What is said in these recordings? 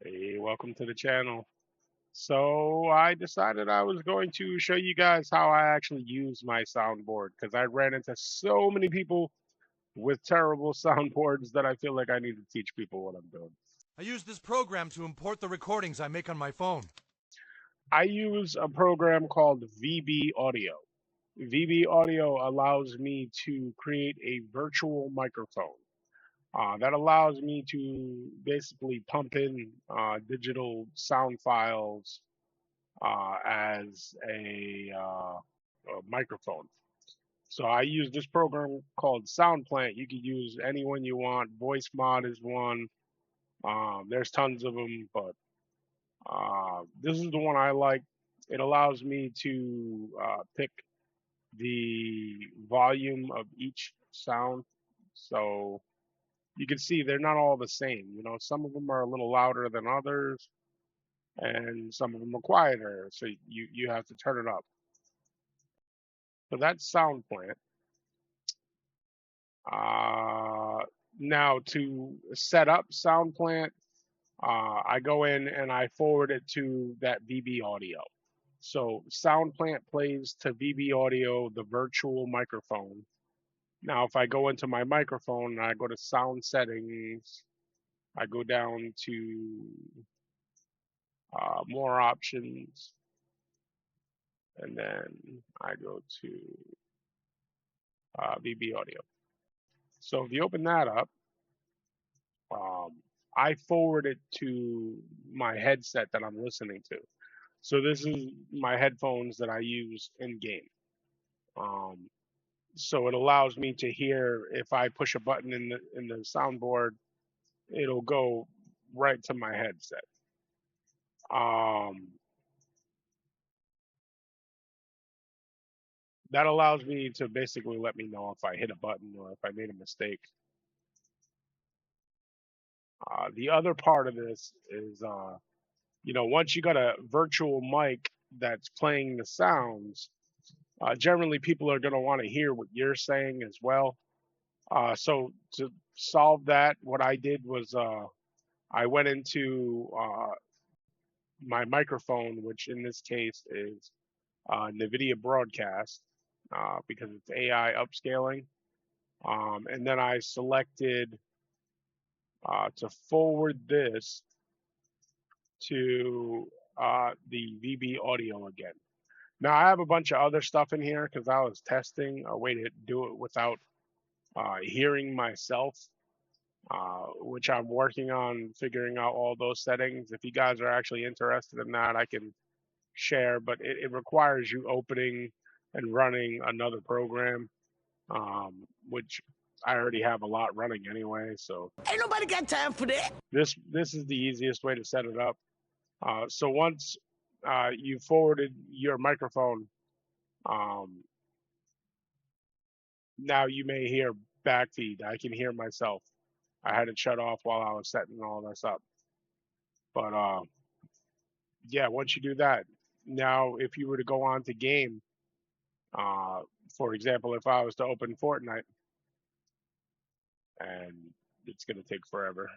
Hey, welcome to the channel. So I decided I was going to show you guys how I actually use my soundboard because I ran into so many people with terrible soundboards that I feel like I need to teach people what I'm doing. I use this program to import the recordings I make on my phone. I use a program called VB Audio. VB Audio allows me to create a virtual microphone. That allows me to basically pump in digital sound files as a microphone. So I use this program called SoundPlant. You can use any one you want. Voice Mod is one. There's tons of them, but this is the one I like. It allows me to pick the volume of each sound. So you can see they're not all the same. You know, some of them are a little louder than others, and some of them are quieter. So you have to turn it up. So that's SoundPlant. Now to set up SoundPlant, I go in and I forward it to that VB Audio. So SoundPlant plays to VB Audio, the virtual microphone. Now, if I go into my microphone and I go to sound settings, I go down to more options, and then I go to VB Audio. So if you open that up, um, I forward it to my headset that I'm listening to. So this is my headphones that I use in game. Um, so it allows me to hear if I push a button in the soundboard, it'll go right to my headset. Um, that allows me to basically let me know if I hit a button or if I made a mistake. The other part of this is, once you got a virtual mic that's playing the sounds, generally people are going to want to hear what you're saying as well. So to solve that, what I did was I went into my microphone, which in this case is NVIDIA Broadcast because it's AI upscaling. And then I selected to forward this to the VB Audio again. Now I have a bunch of other stuff in here because I was testing a way to do it without hearing myself, which I'm working on figuring out all those settings. If you guys are actually interested in that, I can share, but it requires you opening and running another program, which I already have a lot running anyway. So ain't nobody got time for that. This is the easiest way to set it up. So once you forwarded your microphone, now you may hear backfeed. I can hear myself. I had it shut off while I was setting all this up. But yeah, once you do that, now if you were to go on to game, for example, if I was to open Fortnite, and it's going to take forever,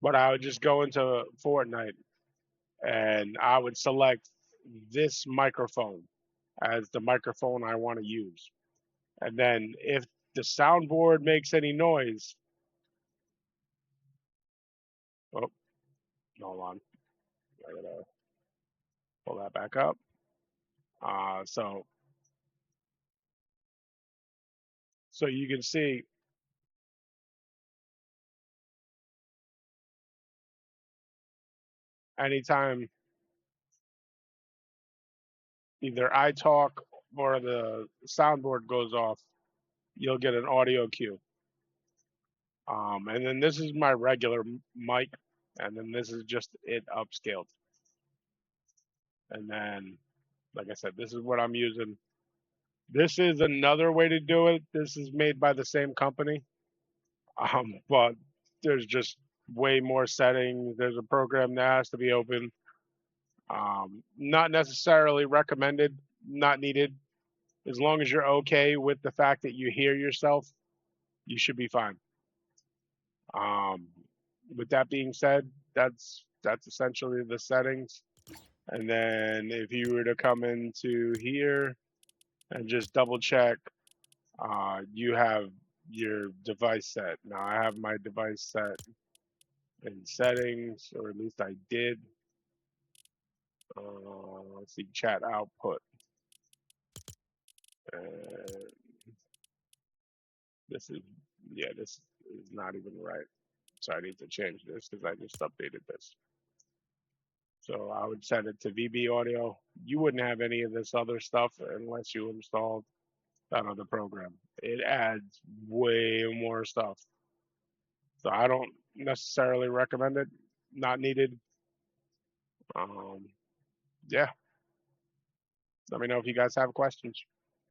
but I would just go into Fortnite and I would select this microphone as the microphone I want to use. And then if the soundboard makes any noise, oh, hold on, I gotta pull that back up. So you can see anytime either I talk or the soundboard goes off, you'll get an audio cue. And then this is my regular mic, and then this is just it upscaled. And then, like I said, this is what I'm using. This is another way to do it. This is made by the same company, but there's just way more settings. There's a program that has to be open. Not necessarily recommended, not needed. As long as you're okay with the fact that you hear yourself, you should be fine. with that being said, that's essentially the settings. And then if you were to come into here and just double check, you have your device set. Now I have my device set in settings, or at least I did. Let's see, chat output. And this is, yeah, this is not even right. So I need to change this because I just updated this. So I would set it to VB audio. You wouldn't have any of this other stuff unless you installed that other program. It adds way more stuff. So I don't necessarily recommend it. Not needed. Yeah. Let me know if you guys have questions.